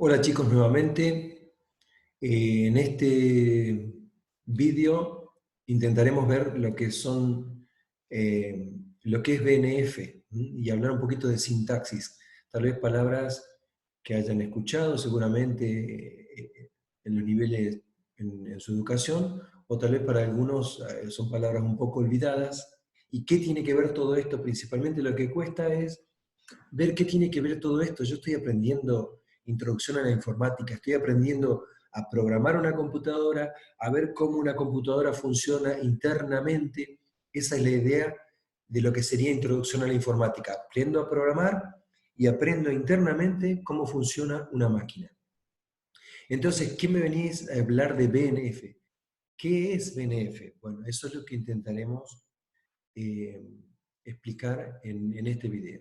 Hola chicos, nuevamente. En este vídeo intentaremos ver lo que son, lo que es BNF, y hablar un poquito de sintaxis. Tal vez palabras que hayan escuchado seguramente en los niveles en su educación, o tal vez para algunos son palabras un poco olvidadas. ¿Y qué tiene que ver todo esto? Principalmente lo que cuesta es ver qué tiene que ver todo esto. Yo estoy aprendiendo introducción a la informática, estoy aprendiendo a programar una computadora, a ver cómo una computadora funciona internamente. Esa es la idea de lo que sería introducción a la informática. Aprendo a programar y aprendo internamente cómo funciona una máquina. Entonces, ¿qué me venís a hablar de BNF? ¿Qué es BNF? Bueno, eso es lo que intentaremos eh, explicar en este video.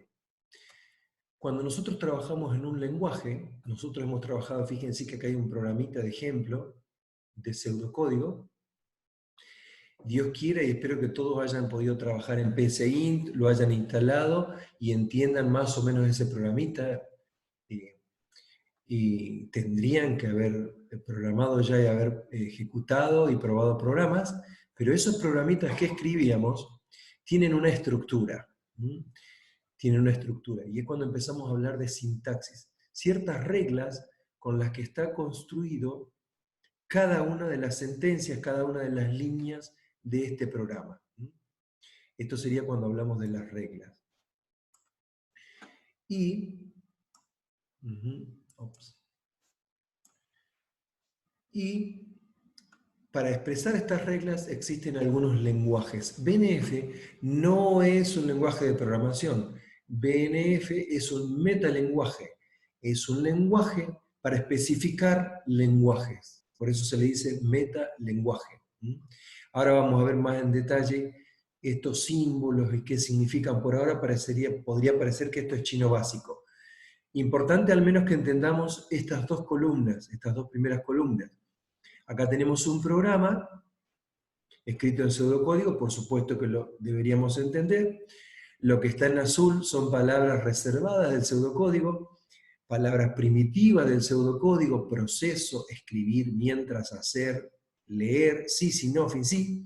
Cuando nosotros trabajamos en un lenguaje, nosotros hemos trabajado, fíjense que acá hay un programita de ejemplo de pseudocódigo. Dios quiera y espero que todos hayan podido trabajar en PCInt, lo hayan instalado y entiendan más o menos ese programita. Y tendrían que haber programado ya y haber ejecutado y probado programas, pero esos programitas que escribíamos tienen una estructura. Tienen una estructura, y es cuando empezamos a hablar de sintaxis, ciertas reglas con las que está construido cada una de las sentencias, cada una de las líneas de este programa. Esto sería cuando hablamos de las reglas. Y, y para expresar estas reglas existen algunos lenguajes. BNF no es un lenguaje de programación. BNF es un metalenguaje. Es un lenguaje para especificar lenguajes. Por eso se le dice metalenguaje. Ahora vamos a ver más en detalle estos símbolos y qué significan. Por ahora podría parecer que esto es chino básico. Importante al menos que entendamos estas dos columnas, estas dos primeras columnas. Acá tenemos un programa escrito en pseudocódigo, por supuesto que lo deberíamos entender. Lo que está en azul son palabras reservadas del pseudocódigo, palabras primitivas del pseudocódigo, proceso, escribir, mientras, hacer, leer, sí, sí, no, fin, sí.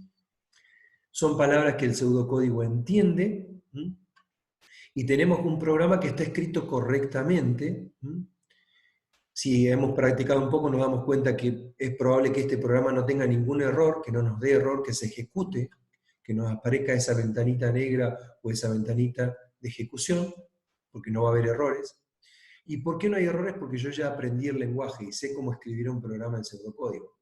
Son palabras que el pseudocódigo entiende, y tenemos un programa que está escrito correctamente. Si hemos practicado un poco, nos damos cuenta que es probable que este programa no tenga ningún error, que no nos dé error, que se ejecute, que nos aparezca esa ventanita negra o esa ventanita de ejecución, porque no va a haber errores. ¿Y por qué no hay errores? Porque yo ya aprendí el lenguaje y sé cómo escribir un programa en pseudocódigo.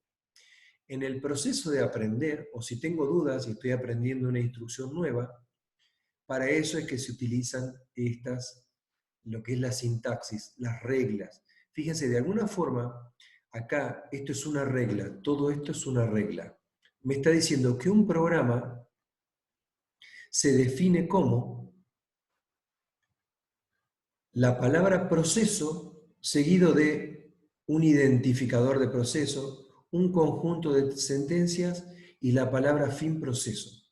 En el proceso de aprender, o si tengo dudas y estoy aprendiendo una instrucción nueva, para eso es que se utilizan lo que es la sintaxis, las reglas. Fíjense, de alguna forma, acá esto es una regla, todo esto es una regla. Me está diciendo que un programa se define como la palabra proceso seguido de un identificador de proceso, un conjunto de sentencias y la palabra fin proceso.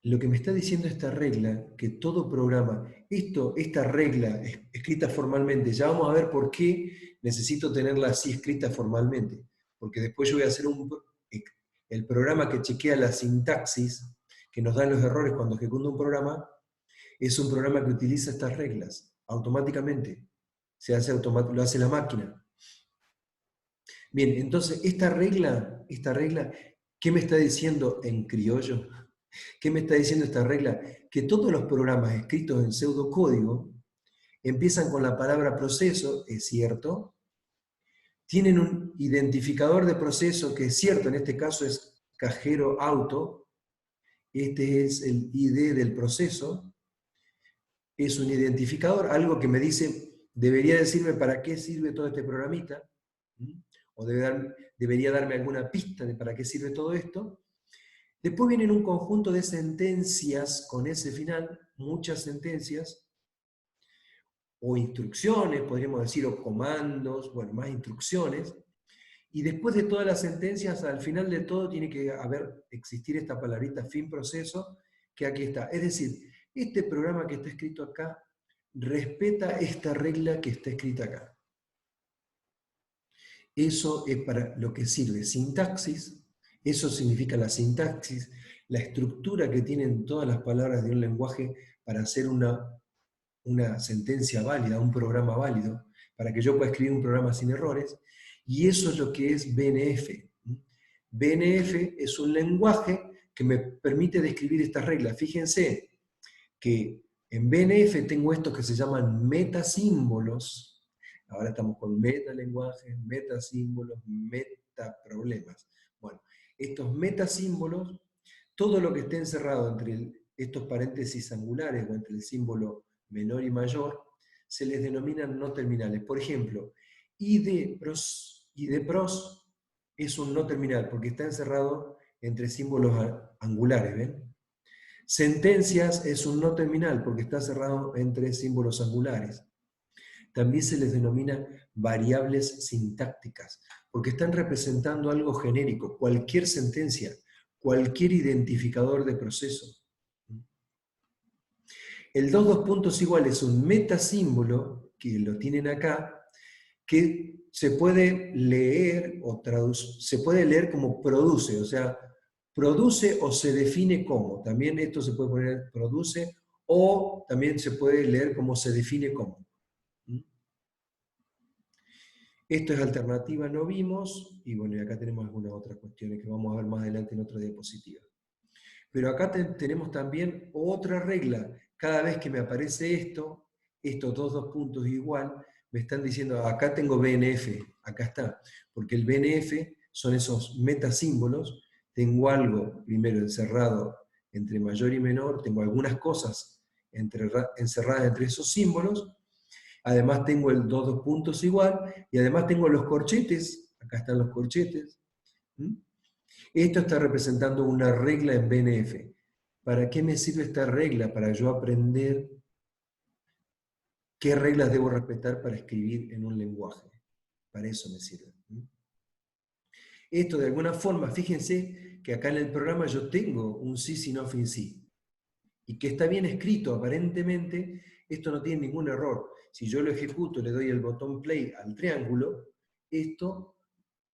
Lo que me está diciendo esta regla, que todo programa, esta regla escrita formalmente, ya vamos a ver por qué necesito tenerla así escrita formalmente, porque después yo voy a hacer el programa que chequea la sintaxis, que nos da los errores cuando ejecuto un programa, es un programa que utiliza estas reglas automáticamente, lo hace la máquina. Bien, entonces esta regla, ¿qué me está diciendo en criollo? ¿Qué me está diciendo esta regla? Que todos los programas escritos en pseudocódigo empiezan con la palabra proceso, es cierto, tienen un identificador de proceso que es cierto, en este caso es cajero auto, este es el ID del proceso, es un identificador, algo que me dice, debería decirme para qué sirve todo este programita, o debería darme alguna pista de para qué sirve todo esto. Después vienen un conjunto de sentencias con ese final, muchas sentencias, o instrucciones, podríamos decir, o comandos, bueno, más instrucciones. Y después de todas las sentencias, al final de todo tiene que existir esta palabrita fin proceso, que aquí está. Es decir, este programa que está escrito acá respeta esta regla que está escrita acá. Eso es para lo que sirve sintaxis, eso significa la sintaxis, la estructura que tienen todas las palabras de un lenguaje para hacer una sentencia válida, un programa válido, para que yo pueda escribir un programa sin errores, y eso es lo que es BNF. BNF es un lenguaje que me permite describir estas reglas. Fíjense que en BNF tengo estos que se llaman metasímbolos. Ahora estamos con metalenguajes, metasímbolos, metaproblemas. Bueno, estos metasímbolos, todo lo que esté encerrado entre estos paréntesis angulares o entre el símbolo menor y mayor, se les denominan no terminales. Por ejemplo, ID pros es un no terminal porque está encerrado entre símbolos angulares, ¿ven? Sentencias es un no terminal porque está cerrado entre símbolos angulares. También se les denomina variables sintácticas, porque están representando algo genérico, cualquier sentencia, cualquier identificador de proceso. El dos puntos igual es un metasímbolo, que lo tienen acá, que se puede leer o se puede leer como produce, o sea, produce o se define como. También esto se puede poner produce o también se puede leer como se define como. Esto es alternativa, no vimos, y bueno, y acá tenemos algunas otras cuestiones que vamos a ver más adelante en otra diapositiva. Pero acá tenemos también otra regla. Cada vez que me aparece esto, estos dos puntos igual, me están diciendo, acá tengo BNF, acá está. Porque el BNF son esos metasímbolos. Tengo algo, primero, encerrado entre mayor y menor, tengo algunas cosas encerradas entre esos símbolos. Además tengo el dos puntos igual, y además tengo los corchetes, acá están los corchetes. Esto está representando una regla en BNF. ¿Para qué me sirve esta regla? Para yo aprender qué reglas debo respetar para escribir en un lenguaje. Para eso me sirve. Esto de alguna forma, fíjense que acá en el programa yo tengo un sí sin off in sí. Y que está bien escrito, aparentemente, esto no tiene ningún error. Si yo lo ejecuto, le doy el botón play al triángulo, esto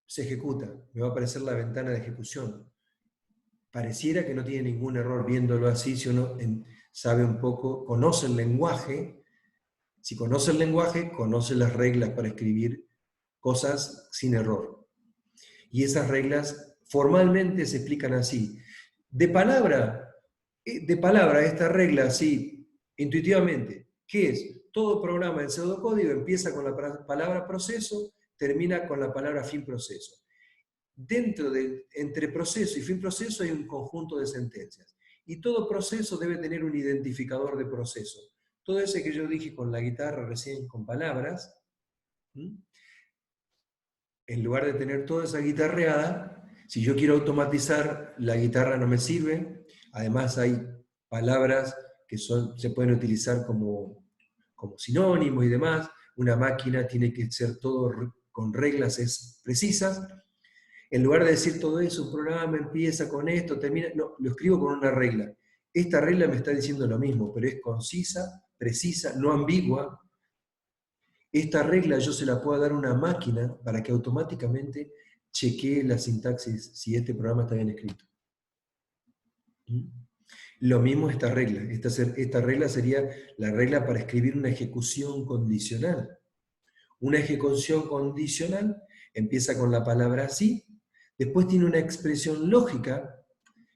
se ejecuta, me va a aparecer la ventana de ejecución. Pareciera que no tiene ningún error viéndolo así, si uno sabe un poco, conoce el lenguaje. Si conoce el lenguaje, conoce las reglas para escribir cosas sin error. Y esas reglas formalmente se explican así. De palabra esta regla así, intuitivamente, ¿qué es? Todo programa en pseudocódigo empieza con la palabra proceso, termina con la palabra fin proceso. Entre proceso y fin proceso hay un conjunto de sentencias. Y todo proceso debe tener un identificador de proceso. Todo ese que yo dije con la guitarra recién, con palabras, en lugar de tener toda esa guitarreada, si yo quiero automatizar, la guitarra no me sirve. Además hay palabras que se pueden utilizar como sinónimos y demás. Una máquina tiene que ser todo con reglas precisas. En lugar de decir todo eso, un programa empieza con esto, termina, no, lo escribo con una regla. Esta regla me está diciendo lo mismo, pero es concisa, precisa, no ambigua. Esta regla yo se la puedo dar a una máquina para que automáticamente chequee la sintaxis si este programa está bien escrito. Lo mismo esta regla. Esta regla sería la regla para escribir una ejecución condicional. Una ejecución condicional empieza con la palabra sí, después tiene una expresión lógica,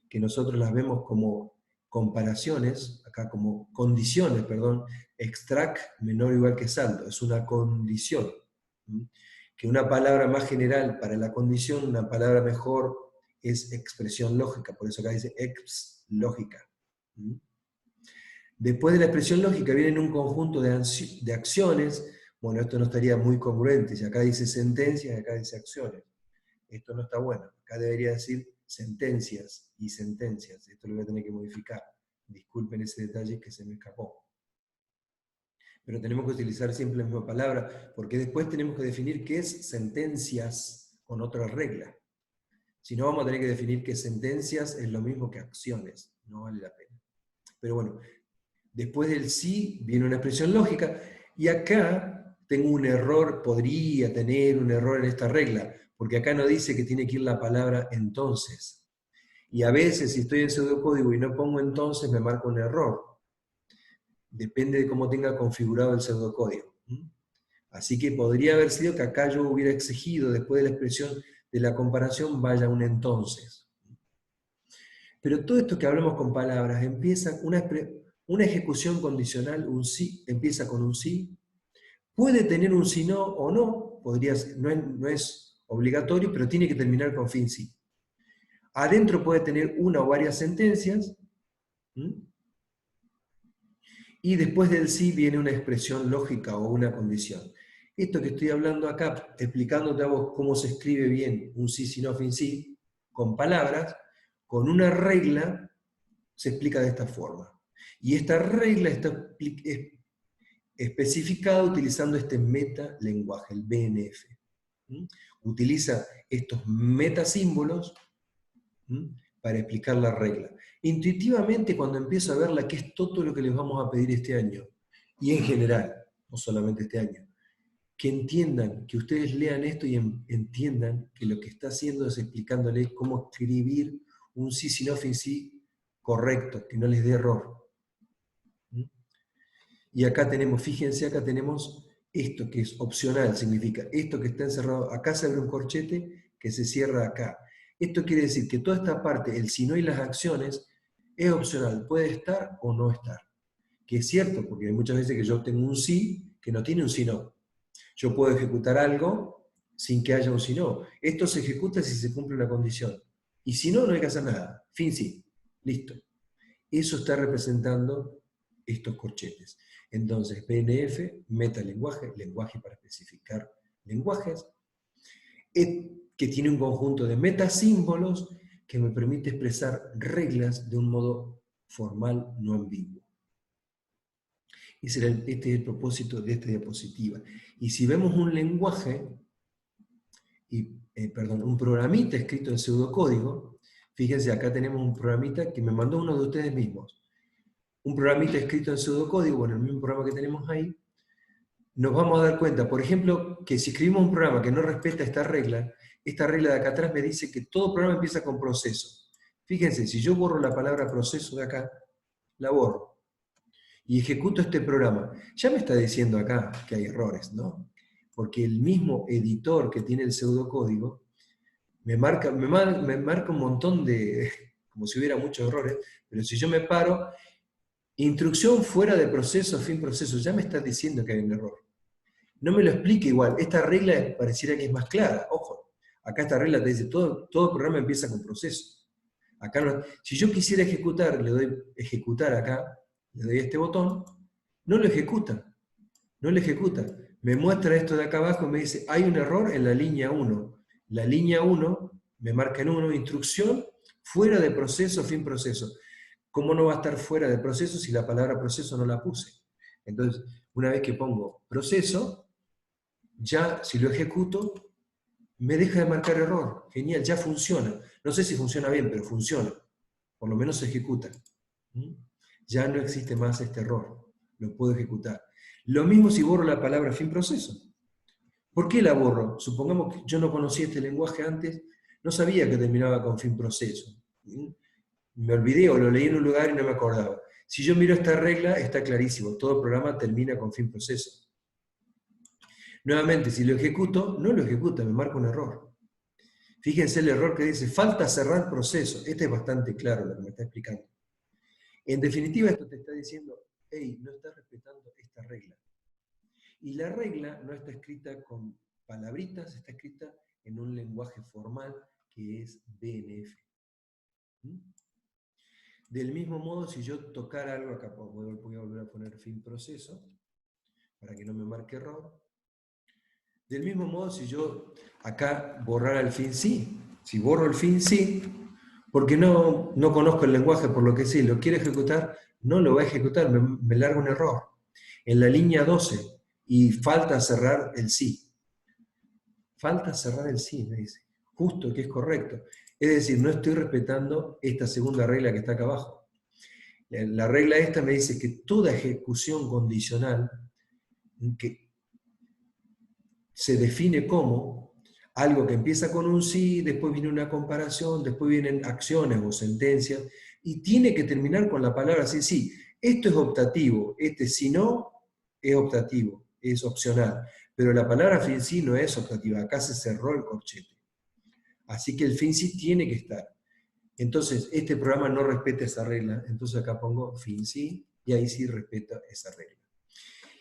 que nosotros las vemos como comparaciones, acá como condiciones, perdón, extract menor o igual que saldo, es una condición. Que una palabra más general para la condición, una palabra mejor es expresión lógica, por eso acá dice ex lógica. Después de la expresión lógica viene un conjunto de acciones. Bueno, esto no estaría muy congruente, si acá dice sentencias y acá dice acciones. Esto no está bueno, acá debería decir sentencias y sentencias. Esto lo voy a tener que modificar. Disculpen ese detalle que se me escapó. Pero tenemos que utilizar siempre la misma palabra, porque después tenemos que definir qué es sentencias con otra regla. Si no, vamos a tener que definir que sentencias es lo mismo que acciones. No vale la pena. Pero bueno, después del sí viene una expresión lógica, y acá tengo un error, podría tener un error en esta regla, porque acá no dice que tiene que ir la palabra entonces. Y a veces, si estoy en pseudocódigo y no pongo entonces, me marca un error. Depende de cómo tenga configurado el pseudocódigo. Así que podría haber sido que acá yo hubiera exigido, después de la expresión de la comparación, vaya un entonces. Pero todo esto que hablamos con palabras, empieza una ejecución condicional, un sí, empieza con un sí, puede tener un si no o no, no es obligatorio, pero tiene que terminar con fin sí. Adentro puede tener una o varias sentencias, y después del sí viene una expresión lógica o una condición. Esto que estoy hablando acá, explicándote a vos cómo se escribe bien un sí, si no, fin sí, con palabras, con una regla, se explica de esta forma. Y esta regla está especificada utilizando este metalenguaje, el BNF. Utiliza estos metasímbolos para explicar la regla. Intuitivamente, cuando empiezo a verla, que es todo lo que les vamos a pedir este año, y en general, no solamente este año, que entiendan, que ustedes lean esto y entiendan que lo que está haciendo es explicándoles cómo escribir un sí, si no, fin sí correcto, que no les dé error. Y acá tenemos, fíjense, acá tenemos esto que es opcional, significa esto que está encerrado, acá se abre un corchete que se cierra acá. Esto quiere decir que toda esta parte, el si no y las acciones, es opcional, puede estar o no estar. Que es cierto, porque hay muchas veces que yo tengo un sí que no tiene un si no. Yo puedo ejecutar algo sin que haya un si no. Esto se ejecuta si se cumple una condición. Y si no, no hay que hacer nada. Fin sí. Listo. Eso está representando estos corchetes. Entonces, BNF, metalenguaje, lenguaje para especificar lenguajes, que tiene un conjunto de metasímbolos que me permite expresar reglas de un modo formal, no ambiguo. Este es el propósito de esta diapositiva. Y si vemos un lenguaje, un programita escrito en pseudocódigo, fíjense, acá tenemos un programita que me mandó uno de ustedes mismos. Un programita escrito en pseudocódigo, bueno, el mismo programa que tenemos ahí, nos vamos a dar cuenta, por ejemplo, que si escribimos un programa que no respeta esta regla de acá atrás me dice que todo programa empieza con proceso. Fíjense, si yo borro la palabra proceso de acá, la borro, y ejecuto este programa, ya me está diciendo acá que hay errores, ¿no? Porque el mismo editor que tiene el pseudocódigo me marca un montón de, como si hubiera muchos errores, pero si yo me paro, instrucción fuera de proceso, fin proceso, ya me está diciendo que hay un error. No me lo explica igual, esta regla pareciera que es más clara, ojo, acá esta regla te dice, todo programa empieza con proceso. Acá no, si yo quisiera ejecutar, le doy ejecutar acá, le doy a este botón, no lo ejecuta, no lo ejecuta. Me muestra esto de acá abajo y me dice, hay un error en la línea 1. La línea 1 me marca en 1, instrucción fuera de proceso, fin proceso. ¿Cómo no va a estar fuera de proceso si la palabra proceso no la puse? Entonces, una vez que pongo proceso, ya si lo ejecuto, me deja de marcar error. Genial, ya funciona. No sé si funciona bien, pero funciona. Por lo menos se ejecuta. Ya no existe más este error. Lo puedo ejecutar. Lo mismo si borro la palabra fin proceso. ¿Por qué la borro? Supongamos que yo no conocía este lenguaje antes, no sabía que terminaba con fin proceso. Me olvidé o lo leí en un lugar y no me acordaba. Si yo miro esta regla, está clarísimo. Todo programa termina con fin proceso. Nuevamente, si lo ejecuto, no lo ejecuta, me marca un error. Fíjense el error que dice, falta cerrar proceso. Este es bastante claro lo que me está explicando. En definitiva, esto te está diciendo, hey, no estás respetando esta regla. Y la regla no está escrita con palabritas, está escrita en un lenguaje formal que es BNF. Del mismo modo, si yo tocara algo acá, voy a volver a poner fin proceso, para que no me marque error. Del mismo modo, si yo acá borrara el fin sí, si borro el fin sí, porque no conozco el lenguaje por lo que sí, lo quiero ejecutar, no lo va a ejecutar, me larga un error. En la línea 12, y falta cerrar el sí. Falta cerrar el sí, me dice. Justo que es correcto. Es decir, no estoy respetando esta segunda regla que está acá abajo. La regla esta me dice que toda ejecución condicional, que se define como algo que empieza con un sí, después viene una comparación, después vienen acciones o sentencias, y tiene que terminar con la palabra sí, sí. Esto es optativo, si no, es optativo, es opcional. Pero la palabra fin sí no es optativa, acá se cerró el corchete. Así que el fin sí tiene que estar. Entonces, este programa no respeta esa regla, entonces acá pongo fin sí, y ahí sí respeta esa regla.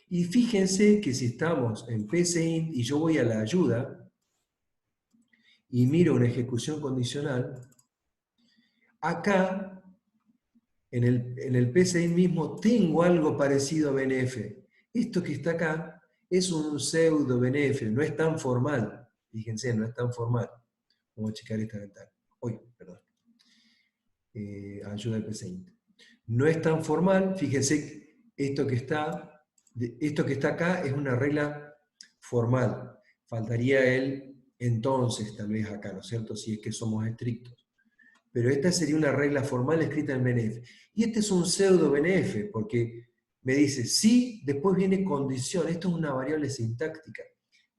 Y fíjense que si estamos en PCInt y yo voy a la ayuda y miro una ejecución condicional, acá en el PCInt mismo tengo algo parecido a BNF. Esto que está acá es un pseudo BNF, no es tan formal. Fíjense, no es tan formal. Vamos a checar esta ventana. Perdón. Ayuda del PCInt. No es tan formal, fíjense, esto que está acá es una regla formal. Faltaría el entonces, tal vez acá, ¿no es cierto? Si es que somos estrictos. Pero esta sería una regla formal escrita en BNF. Y este es un pseudo BNF, porque me dice sí, después viene condición. Esto es una variable sintáctica.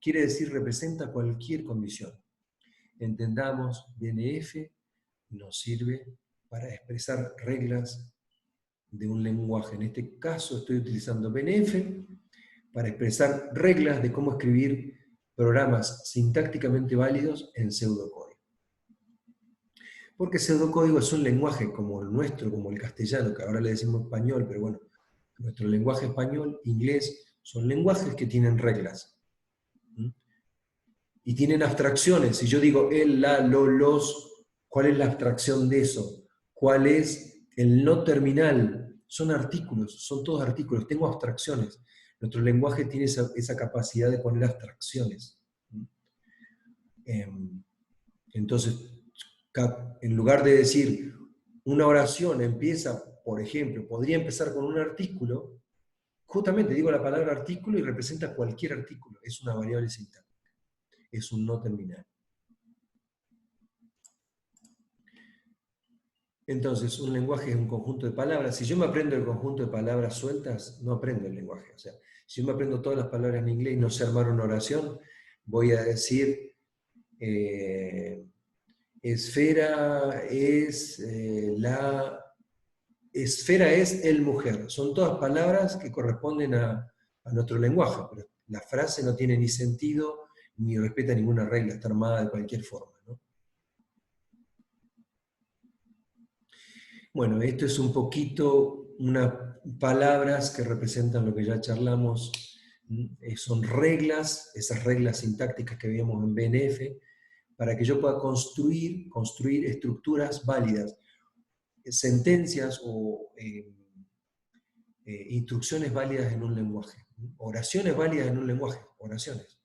Quiere decir, representa cualquier condición. Entendamos, BNF nos sirve para expresar reglas de un lenguaje. En este caso estoy utilizando BNF para expresar reglas de cómo escribir programas sintácticamente válidos en pseudocódigo. Porque pseudocódigo es un lenguaje como el nuestro, como el castellano, que ahora le decimos español, pero bueno, nuestro lenguaje español, inglés, son lenguajes que tienen reglas. Y tienen abstracciones. Si yo digo el, la, lo, los, ¿cuál es la abstracción de eso? ¿Cuál es el no terminal? Son artículos, son todos artículos, tengo abstracciones. Nuestro lenguaje tiene esa capacidad de poner abstracciones. Entonces, en lugar de decir una oración empieza, por ejemplo, podría empezar con un artículo, justamente digo la palabra artículo y representa cualquier artículo, es una variable sintáctica, es un no terminal. Entonces, un lenguaje es un conjunto de palabras. Si yo me aprendo el conjunto de palabras sueltas, no aprendo el lenguaje. O sea, si yo me aprendo todas las palabras en inglés y no sé armar una oración, voy a decir esfera es esfera es el mujer. Son todas palabras que corresponden a nuestro lenguaje, pero la frase no tiene ni sentido ni respeta ninguna regla, está armada de cualquier forma, ¿no? Bueno, esto es un poquito unas palabras que representan lo que ya charlamos. Son reglas, esas reglas sintácticas que veíamos en BNF, para que yo pueda construir estructuras válidas, sentencias o instrucciones válidas en un lenguaje, oraciones válidas en un lenguaje, oraciones.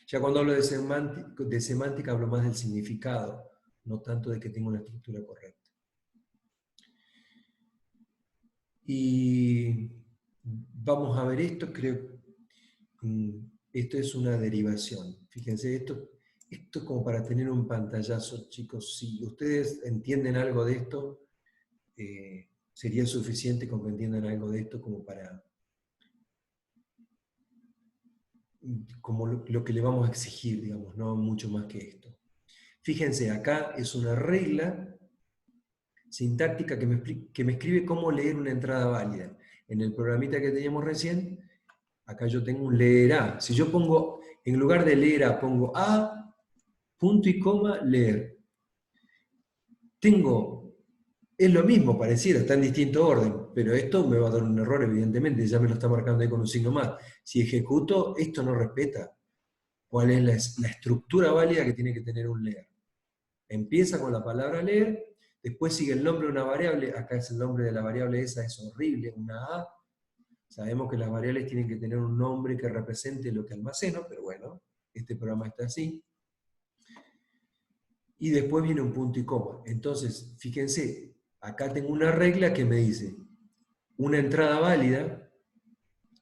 Ya cuando hablo de semántica hablo más del significado, no tanto de que tenga una estructura correcta. Y vamos a ver esto, creo, esto es una derivación. Fíjense, esto es como para tener un pantallazo, chicos. Si ustedes entienden algo de esto, sería suficiente con que entiendan algo de esto como lo que le vamos a exigir, digamos, no mucho más que esto. Fíjense, acá es una regla sintáctica que me escribe cómo leer una entrada válida. En el programita que teníamos recién, acá yo tengo un leer a. Si yo pongo, en lugar de leer a, pongo a, punto y coma, leer. Es lo mismo, pareciera, está en distinto orden, pero esto me va a dar un error, evidentemente, ya me lo está marcando ahí con un signo más. Si ejecuto, esto no respeta cuál es la estructura válida que tiene que tener un leer. Empieza con la palabra leer, después sigue el nombre de una variable, acá es el nombre de la variable esa, es horrible, una A. Sabemos que las variables tienen que tener un nombre que represente lo que almaceno, pero bueno, este programa está así. Y después viene un punto y coma. Entonces, fíjense, acá tengo una regla que me dice, una entrada válida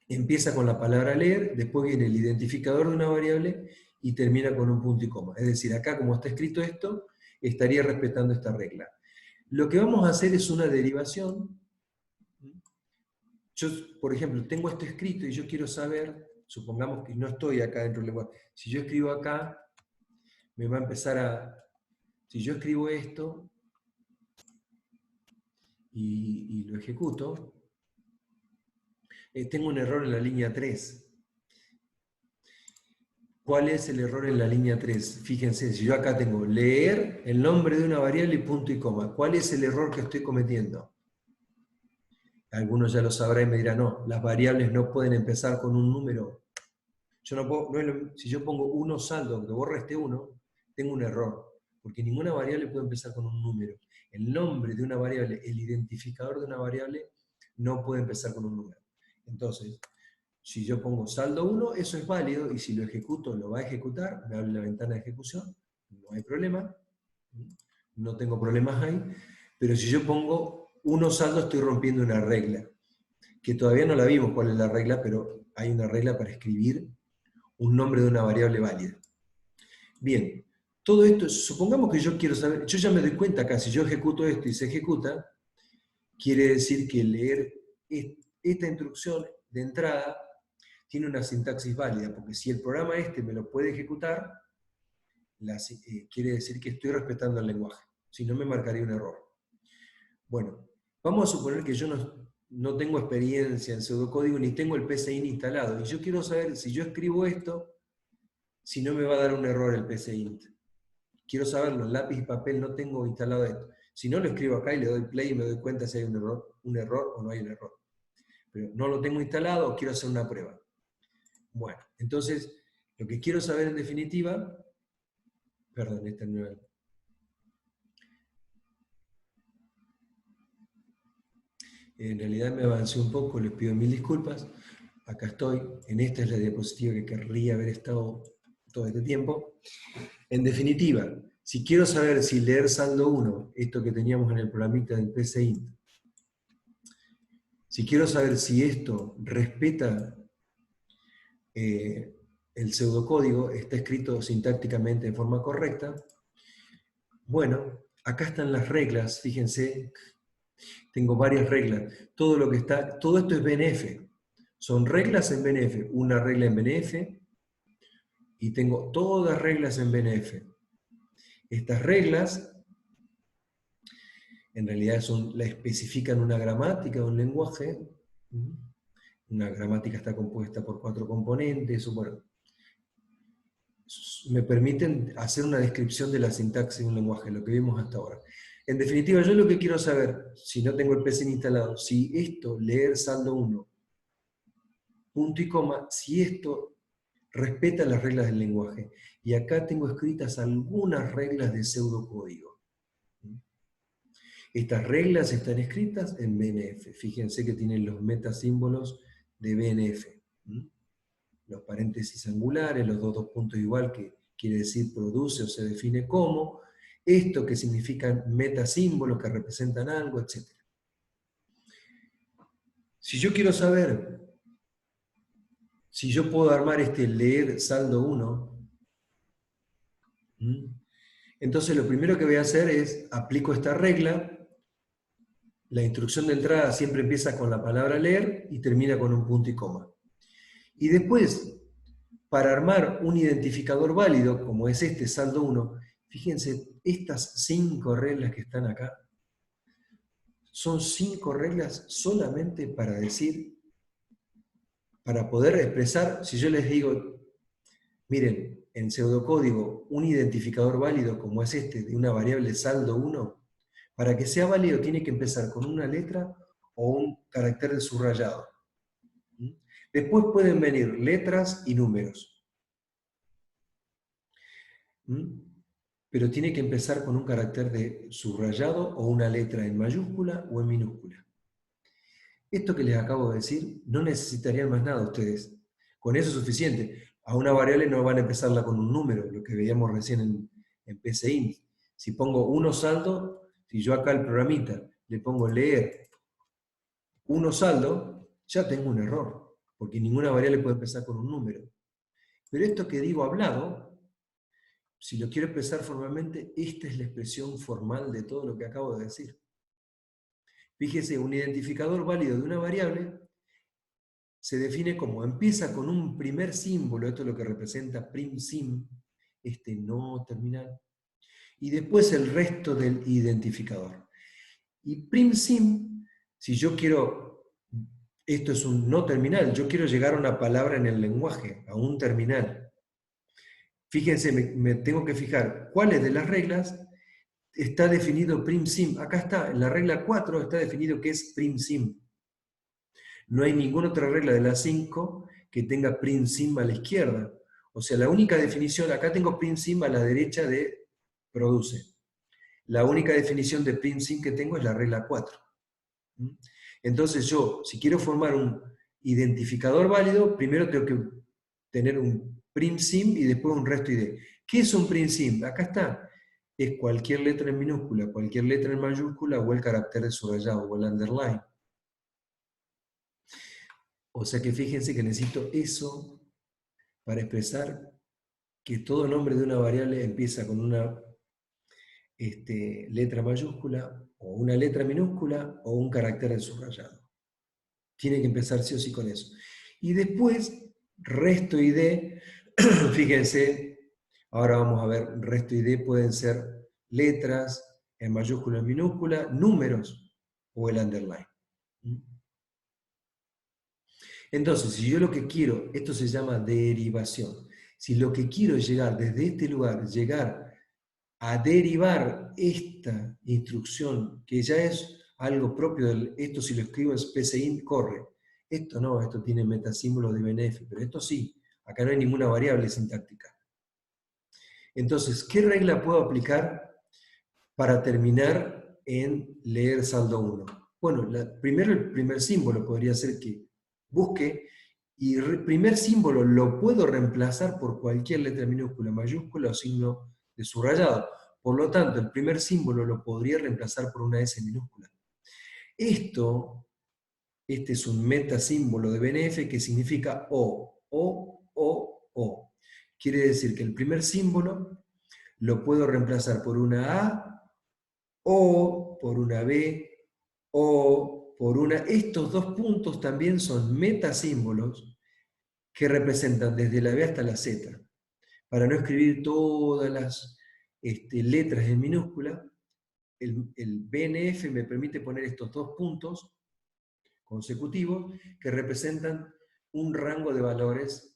empieza con la palabra leer, después viene el identificador de una variable y termina con un punto y coma. Es decir, acá como está escrito esto, estaría respetando esta regla. Lo que vamos a hacer es una derivación. Yo, por ejemplo, tengo esto escrito y yo quiero saber, supongamos que no estoy acá dentro del lenguaje. Si yo escribo acá, me va a empezar a... Si yo escribo esto y lo ejecuto, tengo un error en la línea 3. ¿Cuál es el error en la línea 3? Fíjense, si yo acá tengo leer el nombre de una variable y punto y coma, ¿cuál es el error que estoy cometiendo? Algunos ya lo sabrán y me dirán, no, las variables no pueden empezar con un número. Yo no puedo, si yo pongo 1 saldo, aunque borre este 1, tengo un error, porque ninguna variable puede empezar con un número. El nombre de una variable, el identificador de una variable, no puede empezar con un número. Entonces, si yo pongo saldo 1, eso es válido, y si lo ejecuto, lo va a ejecutar, me abre la ventana de ejecución, no hay problema, no tengo problemas ahí, pero si yo pongo 1 saldo, estoy rompiendo una regla, que todavía no la vimos cuál es la regla, pero hay una regla para escribir un nombre de una variable válida. Bien, todo esto, supongamos que yo quiero saber, yo ya me doy cuenta acá, si yo ejecuto esto y se ejecuta, quiere decir que leer esta instrucción de entrada tiene una sintaxis válida, porque si el programa este me lo puede ejecutar, quiere decir que estoy respetando el lenguaje, si no me marcaría un error. Bueno, vamos a suponer que yo no tengo experiencia en pseudocódigo ni tengo el PCInt instalado, y yo quiero saber si yo escribo esto, si no me va a dar un error el PCInt. Quiero saberlo, lápiz y papel no tengo instalado esto. Si no, lo escribo acá y le doy play y me doy cuenta si hay un error o no hay un error. Pero no lo tengo instalado o quiero hacer una prueba. Bueno, entonces, lo que quiero saber en definitiva, perdón, este nivel. En realidad me avancé un poco, les pido mil disculpas. Acá estoy, esta es la diapositiva que querría haber estado todo este tiempo. En definitiva, si quiero saber si leer saldo 1, esto que teníamos en el programita del PCInt, si quiero saber si esto respeta el pseudocódigo, está escrito sintácticamente de forma correcta, bueno, acá están las reglas, fíjense, tengo varias reglas. Todo esto es BNF. Son reglas en BNF, una regla en BNF, y tengo todas reglas en BNF. Estas reglas en realidad la especifican una gramática de un lenguaje. Una gramática está compuesta por 4 componentes, bueno, me permiten hacer una descripción de la sintaxis de un lenguaje, lo que vimos hasta ahora. En definitiva, yo lo que quiero saber, si no tengo el PCInt instalado, si esto, leer saldo 1, punto y coma, si esto respeta las reglas del lenguaje. Y acá tengo escritas algunas reglas de pseudocódigo. Estas reglas están escritas en BNF. Fíjense que tienen los metasímbolos de BNF. Los paréntesis angulares, los dos puntos igual, que quiere decir produce o se define como, esto que significan metasímbolos que representan algo, etc. Si yo quiero saber si yo puedo armar este leer saldo 1, entonces lo primero que voy a hacer es, aplico esta regla, la instrucción de entrada siempre empieza con la palabra leer y termina con un punto y coma. Y después, para armar un identificador válido, como es este saldo 1, fíjense, estas 5 reglas que están acá, son 5 reglas solamente para decir, para poder expresar, si yo les digo, miren, en pseudocódigo, un identificador válido como es este, de una variable saldo 1, para que sea válido tiene que empezar con una letra o un carácter de subrayado. Después pueden venir letras y números. Pero tiene que empezar con un carácter de subrayado o una letra en mayúscula o en minúscula. Esto que les acabo de decir, no necesitarían más nada ustedes. Con eso es suficiente. A una variable no van a empezarla con un número, lo que veíamos recién en PCInt. Si pongo 1 saldo, si yo acá al programita le pongo leer 1 saldo, ya tengo un error, porque ninguna variable puede empezar con un número. Pero esto que digo hablado, si lo quiero expresar formalmente, esta es la expresión formal de todo lo que acabo de decir. Fíjese, un identificador válido de una variable se define como empieza con un primer símbolo, esto es lo que representa prim_sim, este no terminal, y después el resto del identificador. Y prim_sim, si yo quiero, esto es un no terminal, yo quiero llegar a una palabra en el lenguaje, a un terminal. Fíjense, me tengo que fijar cuáles de las reglas está definido prim_sim. Acá está, en la regla 4 está definido que es prim_sim. No hay ninguna otra regla de las 5 que tenga prim_sim a la izquierda. O sea, la única definición, acá tengo prim_sim a la derecha de produce. La única definición de prim_sim que tengo es la regla 4. Entonces yo, si quiero formar un identificador válido, primero tengo que tener un prim_sim y después un resto ID. ¿Qué es un prim_sim? Acá está. Es cualquier letra en minúscula, cualquier letra en mayúscula o el carácter de subrayado o el underline. O sea que fíjense que necesito eso para expresar que todo nombre de una variable empieza con una letra mayúscula o una letra minúscula o un carácter de subrayado. Tiene que empezar sí o sí con eso. Y después, resto ID, fíjense, ahora vamos a ver, resto ID pueden ser letras en mayúscula, en minúscula, números o el underline. Entonces, si yo lo que quiero, esto se llama derivación, si lo que quiero es llegar desde este lugar, llegar a derivar esta instrucción, que ya es algo propio del, esto si lo escribo en PCInt corre, esto no, esto tiene metasímbolos de BNF, pero esto sí, acá no hay ninguna variable sintáctica. Entonces, ¿qué regla puedo aplicar para terminar en leer saldo 1? Bueno, primero el primer símbolo podría ser que busque, y el primer símbolo lo puedo reemplazar por cualquier letra minúscula, mayúscula o signo de subrayado. Por lo tanto, el primer símbolo lo podría reemplazar por una S minúscula. Este es un metasímbolo de BNF que significa O. Quiere decir que el primer símbolo lo puedo reemplazar por una A, o por una B, o por una... Estos dos puntos también son metasímbolos que representan desde la B hasta la Z. Para no escribir todas las letras en minúscula, el BNF me permite poner estos dos puntos consecutivos que representan un rango de valores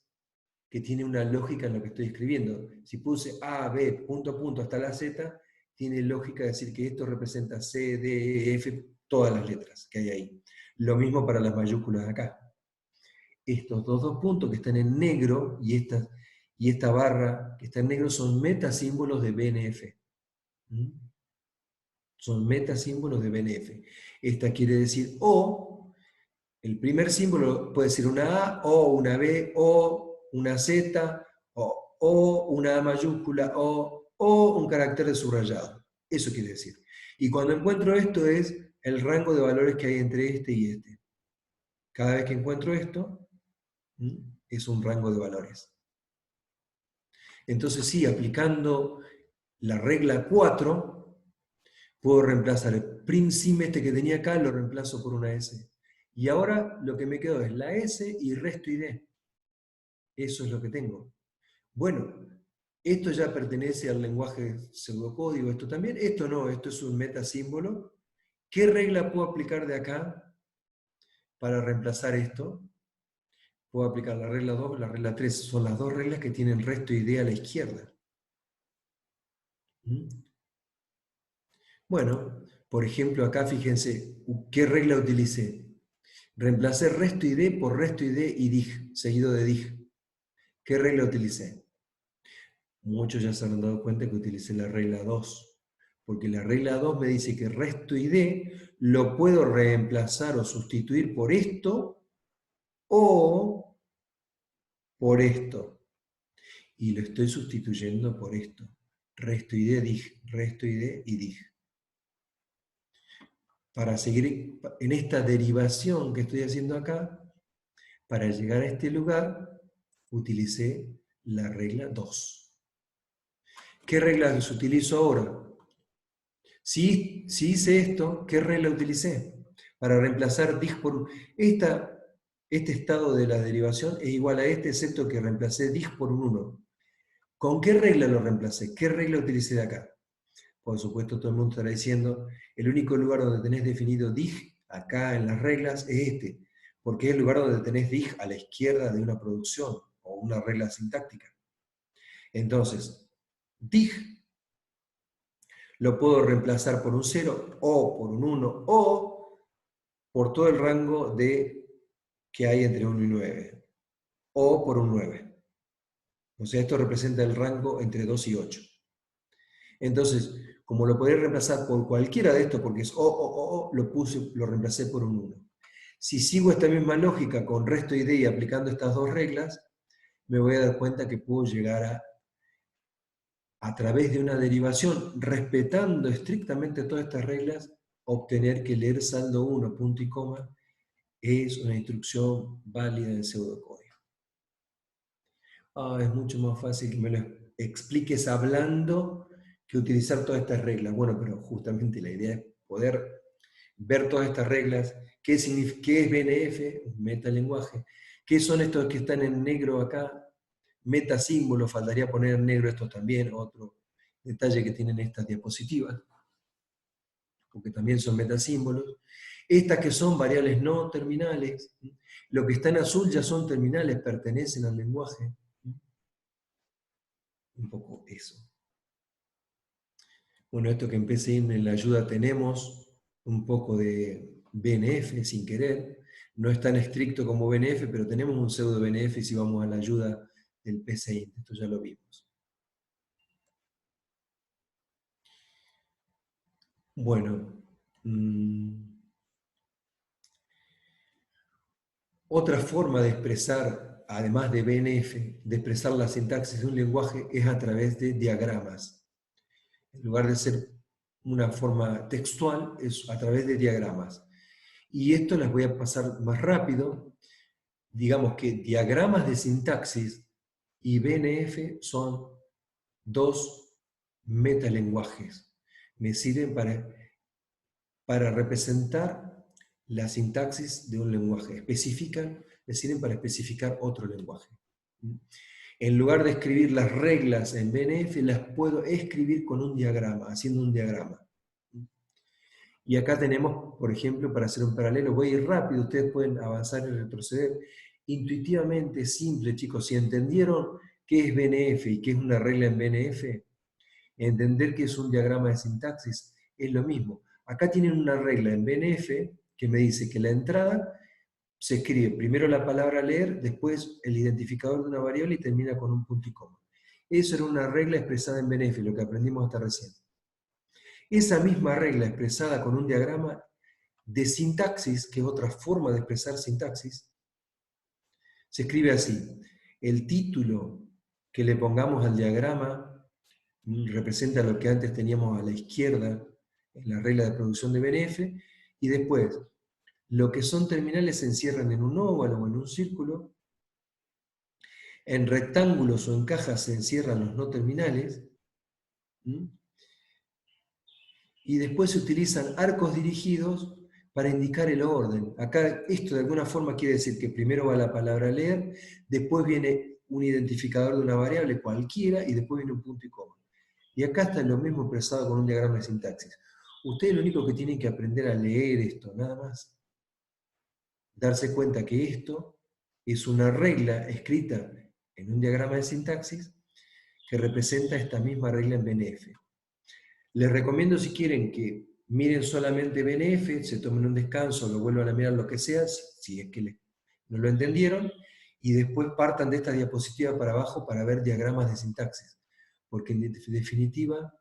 que tiene una lógica en lo que estoy escribiendo. Si puse A, B, punto hasta la Z, tiene lógica decir que esto representa C, D, E, F, todas las letras que hay ahí. Lo mismo para las mayúsculas de acá. Estos dos puntos que están en negro y esta barra que está en negro son metasímbolos de BNF. Son metasímbolos de BNF. Esta quiere decir O, el primer símbolo puede ser una A, o una B, o una Z, o una A mayúscula, o un carácter de subrayado. Eso quiere decir. Y cuando encuentro esto es el rango de valores que hay entre este y este. Cada vez que encuentro esto, es un rango de valores. Entonces sí, aplicando la regla 4, puedo reemplazar el prim_sim este que tenía acá, lo reemplazo por una S. Y ahora lo que me quedó es la S y resto ID. Eso es lo que tengo. Bueno, esto ya pertenece al lenguaje pseudocódigo, esto también. Esto no, esto es un metasímbolo. ¿Qué regla puedo aplicar de acá para reemplazar esto? Puedo aplicar la regla 2, la regla 3. Son las dos reglas que tienen resto ID a la izquierda. Bueno, por ejemplo, acá fíjense, ¿qué regla utilicé? Reemplacé resto ID por resto ID y dig, seguido de dig. ¿Qué regla utilicé? Muchos ya se han dado cuenta que utilicé la regla 2, porque la regla 2 me dice que resto ID lo puedo reemplazar o sustituir por esto o por esto. Y lo estoy sustituyendo por esto. Resto ID, dig, resto ID y dig. Para seguir en esta derivación que estoy haciendo acá, para llegar a este lugar, utilicé la regla 2. ¿Qué reglas utilizo ahora? Si hice esto, ¿qué regla utilicé? Para reemplazar dig por... Esta este estado de la derivación es igual a este, excepto que reemplacé dig por un 1. ¿Con qué regla lo reemplacé? ¿Qué regla utilicé de acá? Por supuesto, todo el mundo estará diciendo, el único lugar donde tenés definido dig, acá en las reglas, es este, porque es el lugar donde tenés dig a la izquierda de una producción, o una regla sintáctica. Entonces, dig lo puedo reemplazar por un 0, o por un 1, o por todo el rango que hay entre 1 y 9, o por un 9. O sea, esto representa el rango entre 2 y 8. Entonces, como lo podría reemplazar por cualquiera de estos, porque es o, lo reemplacé por un 1. Si sigo esta misma lógica con resto y d y aplicando estas dos reglas, me voy a dar cuenta que puedo llegar a través de una derivación, respetando estrictamente todas estas reglas, obtener que leer saldo 1, punto y coma, es una instrucción válida en pseudocódigo. Es mucho más fácil que me lo expliques hablando que utilizar todas estas reglas. Bueno, pero justamente la idea es poder ver todas estas reglas. ¿Qué es BNF? Un metalenguaje. ¿Qué son estos que están en negro acá? Metasímbolos, faltaría poner en negro estos también, otro detalle que tienen estas diapositivas, porque también son metasímbolos. Estas que son variables no terminales, lo que está en azul ya son terminales, pertenecen al lenguaje. Un poco eso. Bueno, esto que empecé en la ayuda tenemos un poco de BNF sin querer. No es tan estricto como BNF, pero tenemos un pseudo BNF si vamos a la ayuda del PCI. Esto ya lo vimos. Bueno, otra forma de expresar, además de BNF, de expresar la sintaxis de un lenguaje es a través de diagramas. En lugar de ser una forma textual, es a través de diagramas. Y esto les voy a pasar más rápido. Digamos que diagramas de sintaxis y BNF son dos metalenguajes. Me sirven para representar la sintaxis de un lenguaje. Me sirven para especificar otro lenguaje. En lugar de escribir las reglas en BNF, las puedo escribir con un diagrama, haciendo un diagrama. Y acá tenemos, por ejemplo, para hacer un paralelo, voy a ir rápido, ustedes pueden avanzar y retroceder. Intuitivamente, simple, chicos, si entendieron qué es BNF y qué es una regla en BNF, entender que es un diagrama de sintaxis es lo mismo. Acá tienen una regla en BNF que me dice que la entrada se escribe primero la palabra leer, después el identificador de una variable y termina con un punto y coma. Eso era una regla expresada en BNF, lo que aprendimos hasta recién. Esa misma regla expresada con un diagrama de sintaxis, que es otra forma de expresar sintaxis, se escribe así. El título que le pongamos al diagrama representa lo que antes teníamos a la izquierda en la regla de producción de BNF, y después lo que son terminales se encierran en un óvalo o en un círculo, en rectángulos o en cajas se encierran los no terminales, y después se utilizan arcos dirigidos para indicar el orden. Acá esto de alguna forma quiere decir que primero va la palabra leer, después viene un identificador de una variable cualquiera y después viene un punto y coma. Y acá está lo mismo expresado con un diagrama de sintaxis. Ustedes lo único que tienen que aprender a leer esto, nada más. Darse cuenta que esto es una regla escrita en un diagrama de sintaxis que representa esta misma regla en BNF. Les recomiendo, si quieren, que miren solamente BNF, se tomen un descanso, lo vuelvan a mirar, lo que sea, si es que no lo entendieron, y después partan de esta diapositiva para abajo para ver diagramas de sintaxis. Porque en definitiva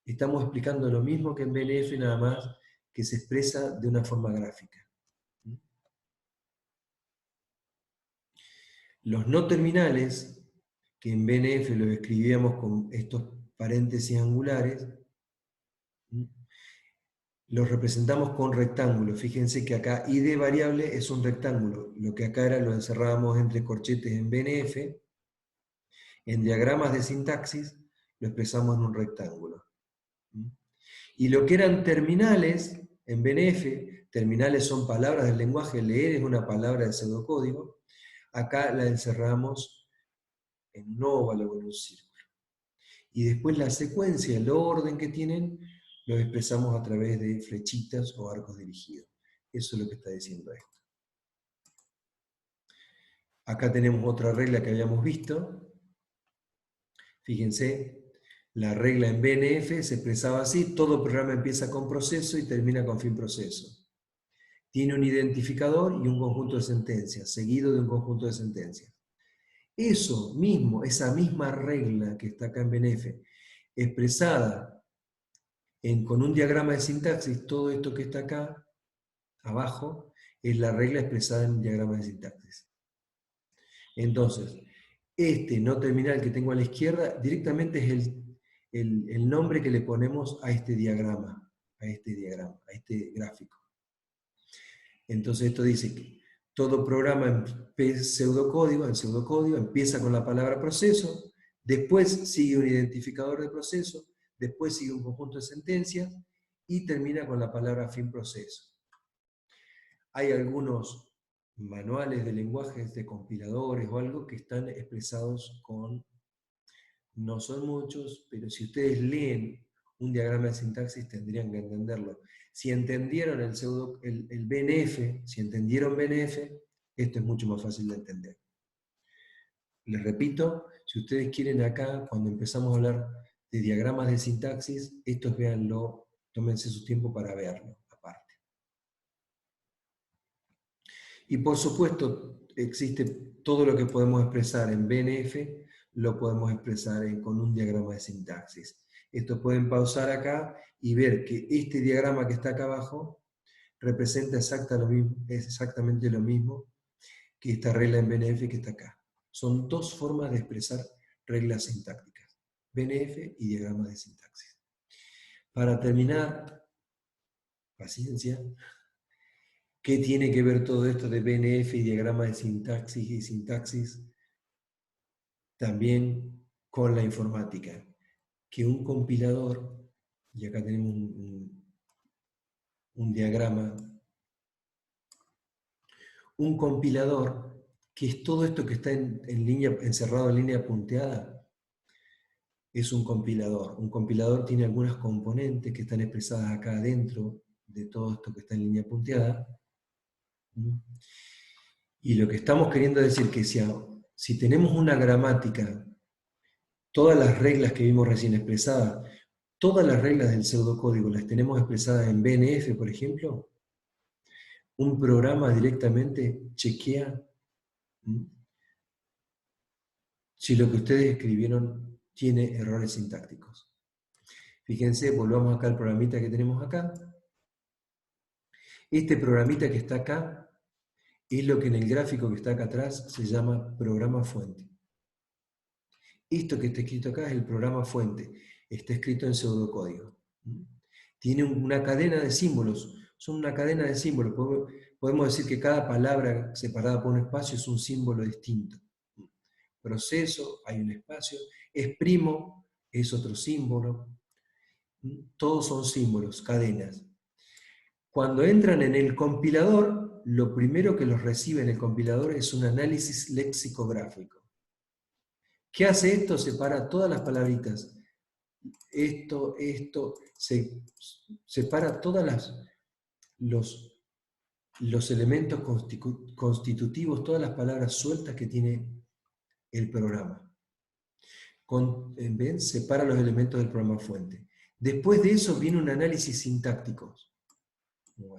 estamos explicando lo mismo que en BNF, nada más que se expresa de una forma gráfica. Los no terminales, que en BNF los escribíamos con estos paréntesis angulares, los representamos con rectángulos. Fíjense que acá id variable es un rectángulo. Lo que acá era lo encerrábamos entre corchetes en BNF. En diagramas de sintaxis lo expresamos en un rectángulo. Y lo que eran terminales en BNF terminales son palabras del lenguaje, leer es una palabra de pseudocódigo, acá la encerramos en un óvalo o en un círculo. Y después la secuencia, el orden que tienen, lo expresamos a través de flechitas o arcos dirigidos. Eso es lo que está diciendo esto. Acá tenemos otra regla que habíamos visto. Fíjense, la regla en BNF se expresaba así: todo programa empieza con proceso y termina con fin proceso. Tiene un identificador y un conjunto de sentencias, seguido de un conjunto de sentencias. Eso mismo, esa misma regla que está acá en BNF, expresada con un diagrama de sintaxis, todo esto que está acá abajo, es la regla expresada en diagramas de sintaxis. Entonces, este no terminal que tengo a la izquierda, directamente es el nombre que le ponemos a este diagrama, a este gráfico. Entonces esto dice que todo programa en pseudocódigo empieza con la palabra proceso, después sigue un identificador de proceso, después sigue un conjunto de sentencias y termina con la palabra fin proceso. Hay algunos manuales de lenguajes de compiladores o algo que están expresados con, no son muchos, pero si ustedes leen un diagrama de sintaxis tendrían que entenderlo. Si entendieron el BNF, si entendieron BNF, esto es mucho más fácil de entender. Les repito, si ustedes quieren acá, cuando empezamos a hablar de diagramas de sintaxis, estos véanlo, tómense su tiempo para verlo aparte. Y por supuesto, existe todo lo que podemos expresar en BNF, lo podemos expresar con un diagrama de sintaxis. Esto pueden pausar acá y ver que este diagrama que está acá abajo representa exactamente lo mismo que esta regla en BNF que está acá. Son dos formas de expresar reglas sintácticas, BNF y diagramas de sintaxis. Para terminar, paciencia, ¿qué tiene que ver todo esto de BNF y diagrama de sintaxis y sintaxis? También con la informática. Que un compilador, y acá tenemos un diagrama, un compilador, que es todo esto que está encerrado en línea punteada, es un compilador. Un compilador tiene algunas componentes que están expresadas acá adentro de todo esto que está en línea punteada. Y lo que estamos queriendo decir que si tenemos una gramática, todas las reglas que vimos recién expresadas, todas las reglas del pseudocódigo las tenemos expresadas en BNF, por ejemplo, un programa directamente chequea si lo que ustedes escribieron tiene errores sintácticos. Fíjense, volvamos acá al programita que tenemos acá. Este programita que está acá es lo que en el gráfico que está acá atrás se llama programa fuente. Esto que está escrito acá es el programa fuente. Está escrito en pseudocódigo. Tiene una cadena de símbolos. Son una cadena de símbolos. Podemos decir que cada palabra separada por un espacio es un símbolo distinto. Proceso, hay un espacio. Exprimo, es otro símbolo. Todos son símbolos, cadenas. Cuando entran en el compilador, lo primero que los recibe en el compilador es un análisis lexicográfico. ¿Qué hace esto? Separa todas las palabritas. Esto, separa todos los elementos constitutivos, todas las palabras sueltas que tiene el programa. ¿Ven? Separa los elementos del programa fuente. Después de eso viene un análisis sintáctico.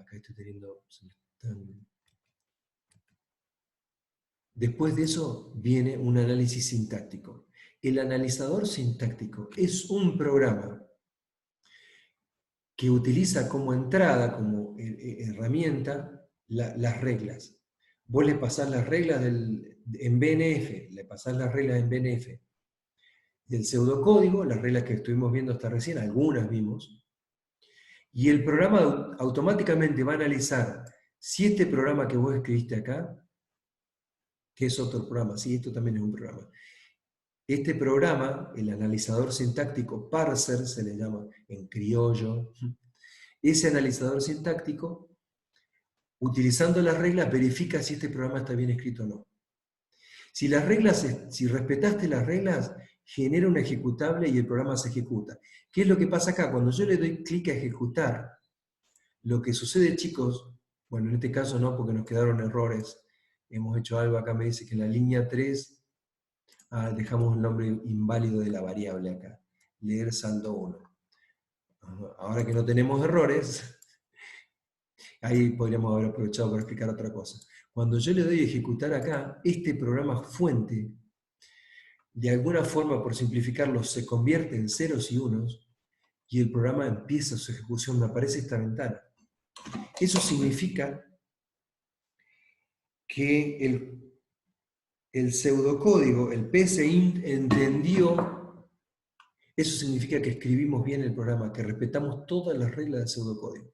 Acá estoy teniendo... Después de eso viene un análisis sintáctico. El analizador sintáctico es un programa que utiliza como entrada, como herramienta, las reglas. Vos le pasás las reglas en BNF, le pasás las reglas en BNF del pseudocódigo, las reglas que estuvimos viendo hasta recién, algunas vimos, y el programa automáticamente va a analizar si este programa que vos escribiste acá, que es otro programa, sí, esto también es un programa. Este programa, el analizador sintáctico parser, se le llama en criollo, ese analizador sintáctico Utilizando las reglas, verifica si este programa está bien escrito o no. Si respetaste las reglas, genera un ejecutable y el programa se ejecuta. ¿Qué es lo que pasa acá? Cuando yo le doy clic a ejecutar, lo que sucede, chicos, bueno, en este caso no, porque nos quedaron errores. Hemos hecho algo, acá me dice que en la línea 3 dejamos el nombre inválido de la variable acá. Leer saldo 1. Ahora que no tenemos errores, ahí podríamos haber aprovechado para explicar otra cosa. Cuando yo le doy a ejecutar acá, este programa fuente, de alguna forma, por simplificarlo, se convierte en ceros y unos, y el programa empieza su ejecución, me aparece esta ventana. Eso significa que el pseudocódigo, el PSINT, entendió, eso significa que escribimos bien el programa, que respetamos todas las reglas del pseudocódigo.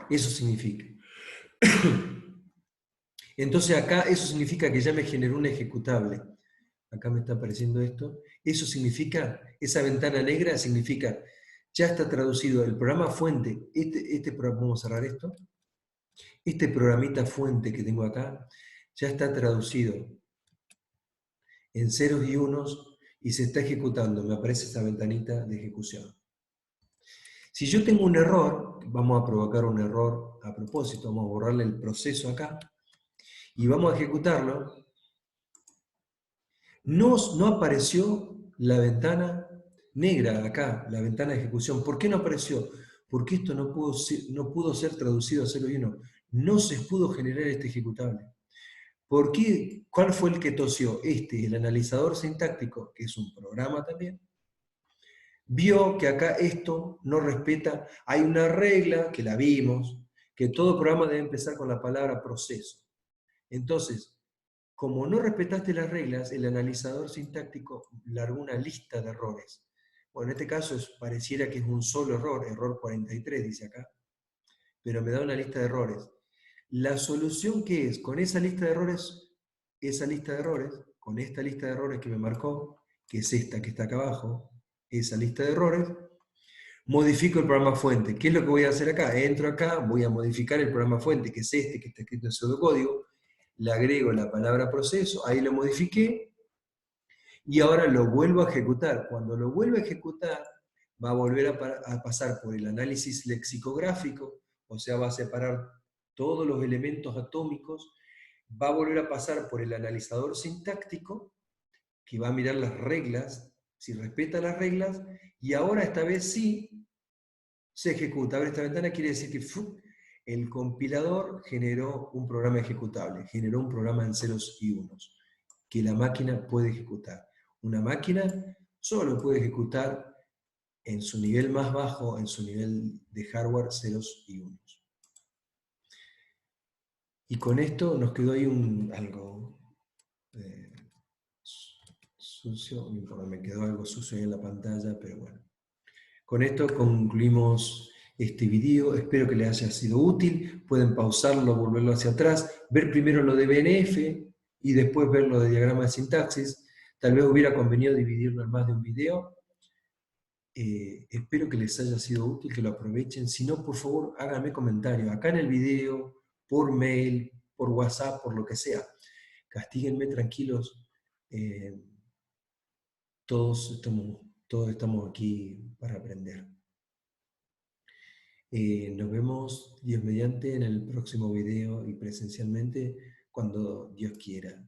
Eso significa. Entonces acá eso significa que ya me generó un ejecutable. Acá me está apareciendo esto. Eso significa, esa ventana negra significa, ya está traducido el programa fuente, vamos a cerrar esto, este programita fuente que tengo acá, ya está traducido en ceros y unos y se está ejecutando, me aparece esta ventanita de ejecución. Si yo tengo un error, vamos a provocar un error a propósito, vamos a borrarle el proceso acá, y vamos a ejecutarlo, no apareció la ventana negra acá, la ventana de ejecución. ¿Por qué no apareció? Porque esto no pudo ser traducido a 0 y 1. No se pudo generar este ejecutable. ¿Por qué? ¿Cuál fue el que tosió? El analizador sintáctico, que es un programa también, vio que acá esto no respeta, hay una regla, que la vimos, que todo programa debe empezar con la palabra proceso. Entonces, como no respetaste las reglas, el analizador sintáctico largó una lista de errores. Bueno, en este caso pareciera que es un solo error, error 43 dice acá, pero me da una lista de errores. La solución que es, con esa lista de errores, con esta lista de errores que me marcó, que es esta que está acá abajo, esa lista de errores, modifico el programa fuente. ¿Qué es lo que voy a hacer acá? Entro acá, voy a modificar el programa fuente, que es este, que está escrito en pseudocódigo, le agrego la palabra proceso, ahí lo modifiqué, y ahora lo vuelvo a ejecutar. Cuando lo vuelvo a ejecutar, va a volver a pasar por el análisis lexicográfico, o sea, va a separar todos los elementos atómicos, va a volver a pasar por el analizador sintáctico, que va a mirar las reglas, si respeta las reglas, y ahora esta vez sí se ejecuta. Abre esta ventana, quiere decir que el compilador generó un programa ejecutable, generó un programa en ceros y unos, que la máquina puede ejecutar. Una máquina solo puede ejecutar en su nivel más bajo, en su nivel de hardware, ceros y unos. Y con esto nos quedó ahí algo sucio, me quedó algo sucio ahí en la pantalla, pero bueno. Con esto concluimos este video, espero que les haya sido útil, pueden pausarlo, volverlo hacia atrás, ver primero lo de BNF y después ver lo de diagrama de sintaxis. Tal vez hubiera convenido dividirlo en más de un video. Espero que les haya sido útil, que lo aprovechen. Si no, por favor, háganme comentarios acá en el video, por mail, por WhatsApp, por lo que sea. Castíguenme tranquilos. Todos estamos aquí para aprender. Nos vemos, Dios mediante, en el próximo video y presencialmente cuando Dios quiera.